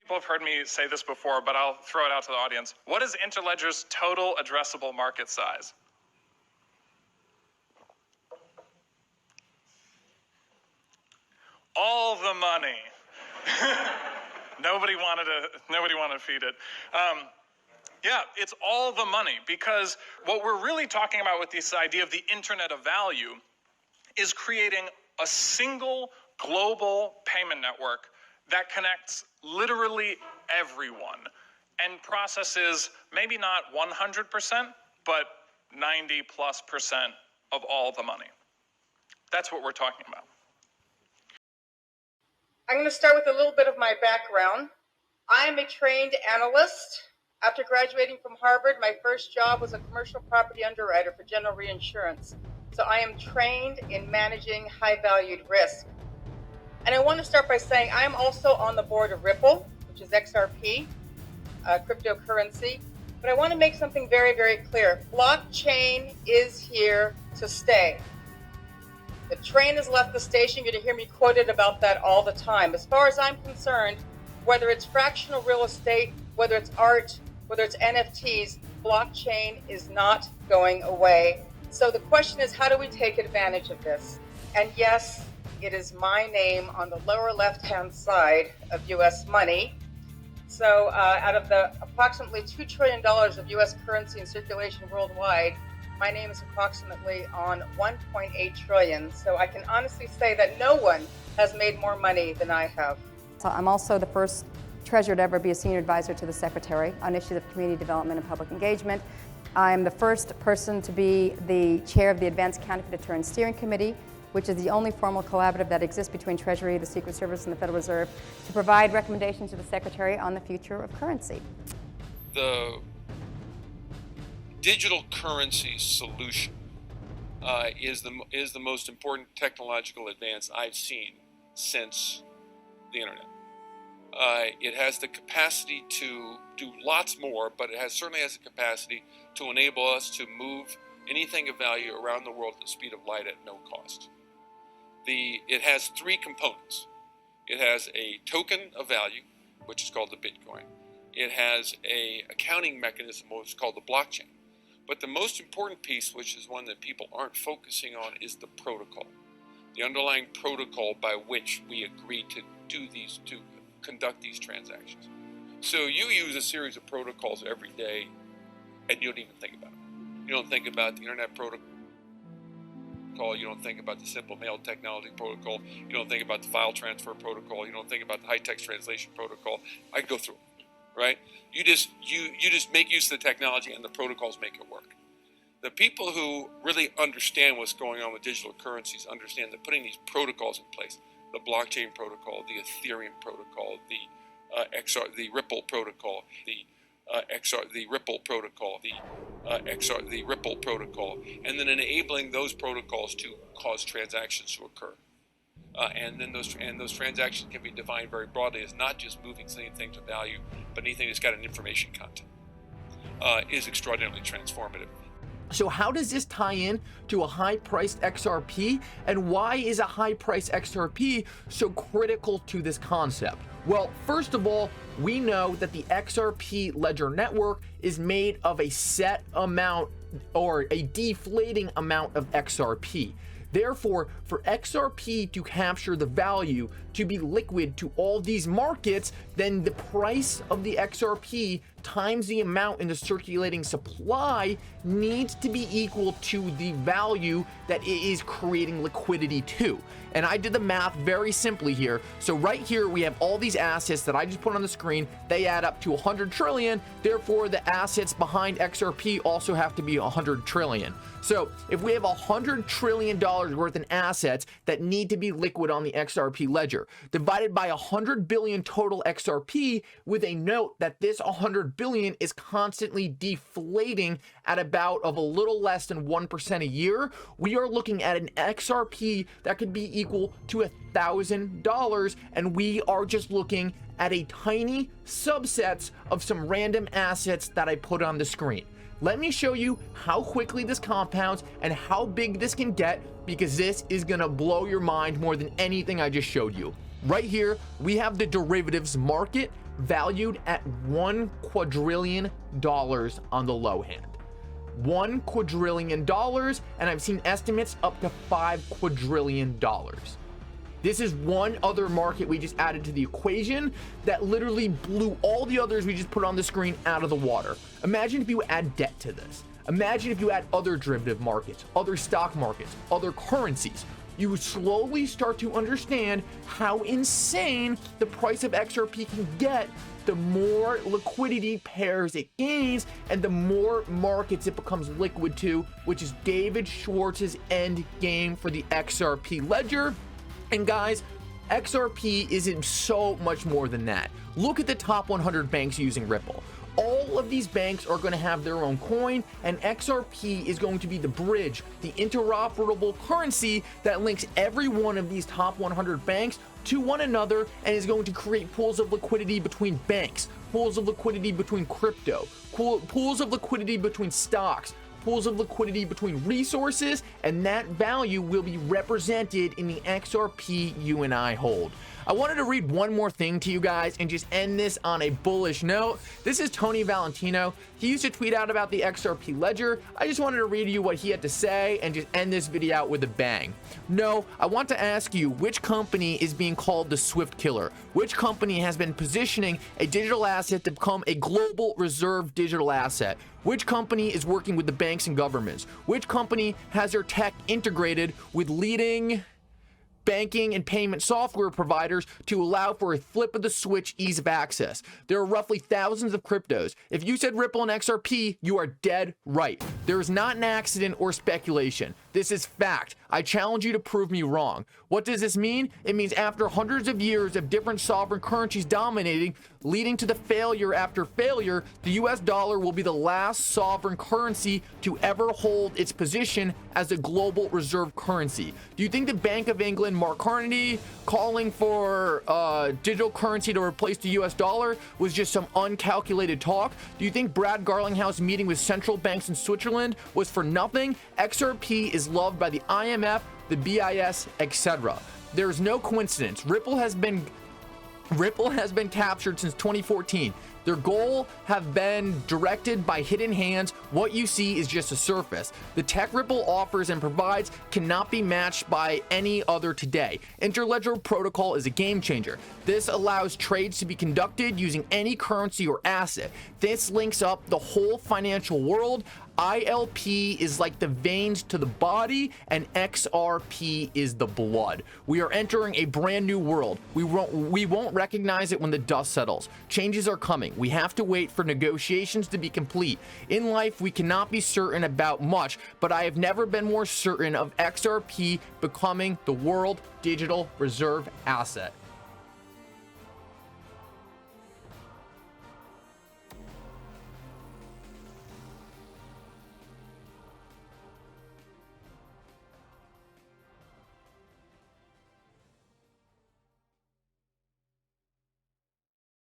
people have heard me say this before, but I'll throw it out to the audience. What is Interledger's total addressable market size? All the money. Nobody wanted to feed it. Yeah, it's all the money, because what we're really talking about with this idea of the Internet of Value is creating a single global payment network that connects literally everyone and processes maybe not 100%, but 90+% of all the money. That's what we're talking about. I'm going to start with a little bit of my background. I am a trained analyst. After graduating from Harvard, my first job was a commercial property underwriter for General Reinsurance. So I am trained in managing high-valued risk. And I want to start by saying I am also on the board of Ripple, which is XRP, cryptocurrency. But I want to make something very, very clear. Blockchain is here to stay. The train has left the station. You're going to hear me quoted about that all the time. As far as I'm concerned, whether it's fractional real estate, whether it's art, whether it's NFTs, blockchain is not going away. So the question is, how do we take advantage of this? And yes, it is my name on the lower left-hand side of U.S. money. So out of the approximately $2 trillion of U.S. currency in circulation worldwide, my name is approximately on 1.8 trillion. So I can honestly say that no one has made more money than I have. So I'm also the first treasurer to ever be a senior advisor to the Secretary on issues of community development and public engagement. I'm the first person to be the chair of the Advanced Counterfeit Deterrence Steering Committee, which is the only formal collaborative that exists between Treasury, the Secret Service, and the Federal Reserve to provide recommendations to the Secretary on the future of currency. The digital currency solution is the most important technological advance I've seen since the internet. It has the capacity to do lots more, but it certainly has the capacity to enable us to move anything of value around the world at the speed of light at no cost. It has three components. It has a token of value, which is called the Bitcoin. It has an accounting mechanism, which is called the blockchain. But the most important piece, which is one that people aren't focusing on, is the protocol. The underlying protocol by which we agree to conduct these transactions. So you use a series of protocols every day, and you don't even think about it. You don't think about the internet protocol. You don't think about the simple mail technology protocol. You don't think about the file transfer protocol. You don't think about the high text translation protocol. I go through it, right? You just make use of the technology, and the protocols make it work. The people who really understand what's going on with digital currencies understand that putting these protocols in place, the blockchain protocol, the Ethereum protocol, the Ripple protocol, the Ripple protocol, the Ripple protocol, and then enabling those protocols to cause transactions to occur. And then those transactions can be defined very broadly as not just moving things of value, but anything that's got an information content is extraordinarily transformative. So how does this tie in to a high-priced XRP, and why is a high-priced XRP so critical to this concept? Well, first of all, we know that the XRP ledger network is made of a set amount or a deflating amount of XRP. Therefore, for XRP to capture the value, to be liquid to all these markets, then the price of the XRP times the amount in the circulating supply needs to be equal to the value that it is creating liquidity to. And I did the math very simply here. So right here, we have all these assets that I just put on the screen. They add up to 100 trillion. Therefore, the assets behind XRP also have to be 100 trillion. So if we have $100 trillion worth in assets that need to be liquid on the XRP ledger, divided by 100 billion total XRP, with a note that this 100 billion is constantly deflating at about of a little less than 1% a year, we are looking at an XRP that could be equal to $1,000, and we are just looking at a tiny subsets of some random assets that I put on the screen. Let me show you how quickly this compounds and how big this can get, because this is gonna blow your mind more than anything I just showed you. Right here, we have the derivatives market valued at $1 quadrillion on the low hand. $1 quadrillion, and I've seen estimates up to $5 quadrillion. This is one other market we just added to the equation that literally blew all the others we just put on the screen out of the water. Imagine if you add debt to this. Imagine if you add other derivative markets, other stock markets, other currencies. You would slowly start to understand how insane the price of XRP can get the more liquidity pairs it gains and the more markets it becomes liquid to, which is David Schwartz's end game for the XRP ledger. And guys, XRP isn't so much more than that. Look at the top 100 banks using Ripple. All of these banks are going to have their own coin, and XRP is going to be the bridge, the interoperable currency that links every one of these top 100 banks to one another and is going to create pools of liquidity between banks, pools of liquidity between crypto, pools of liquidity between stocks, pools of liquidity between resources, and that value will be represented in the XRP you and I hold. I wanted to read one more thing to you guys and just end this on a bullish note. This is Tony Valentino. He used to tweet out about the XRP ledger. I just wanted to read you what he had to say and just end this video out with a bang. No, I want to ask you, which company is being called the Swift Killer? Which company has been positioning a digital asset to become a global reserve digital asset? Which company is working with the banks and governments? Which company has their tech integrated with leading banking and payment software providers to allow for a flip of the switch ease of access? There are roughly thousands of cryptos. If you said Ripple and XRP, you are dead right. There is not an accident or speculation. This is fact. I challenge you to prove me wrong. What does this mean? It means after hundreds of years of different sovereign currencies dominating, leading to the failure after failure, the US dollar will be the last sovereign currency to ever hold its position as a global reserve currency. Do you think the Bank of England, Mark Carney, calling for digital currency to replace the US dollar was just some uncalculated talk? Do you think Brad Garlinghouse meeting with central banks in Switzerland was for nothing? XRP is loved by the IMF, the BIS, etc. There's no coincidence. Ripple has been captured since 2014. Their goal have been directed by hidden hands. What you see is just a surface. The tech Ripple offers and provides cannot be matched by any other today. Interledger protocol is a game changer. This allows trades to be conducted using any currency or asset. This links up the whole financial world. ILP is like the veins to the body, and XRP is the blood. We are entering a brand new world. We won't recognize it when the dust settles. Changes are coming. We have to wait for negotiations to be complete. In life, we cannot be certain about much, but I have never been more certain of XRP becoming the world digital reserve asset.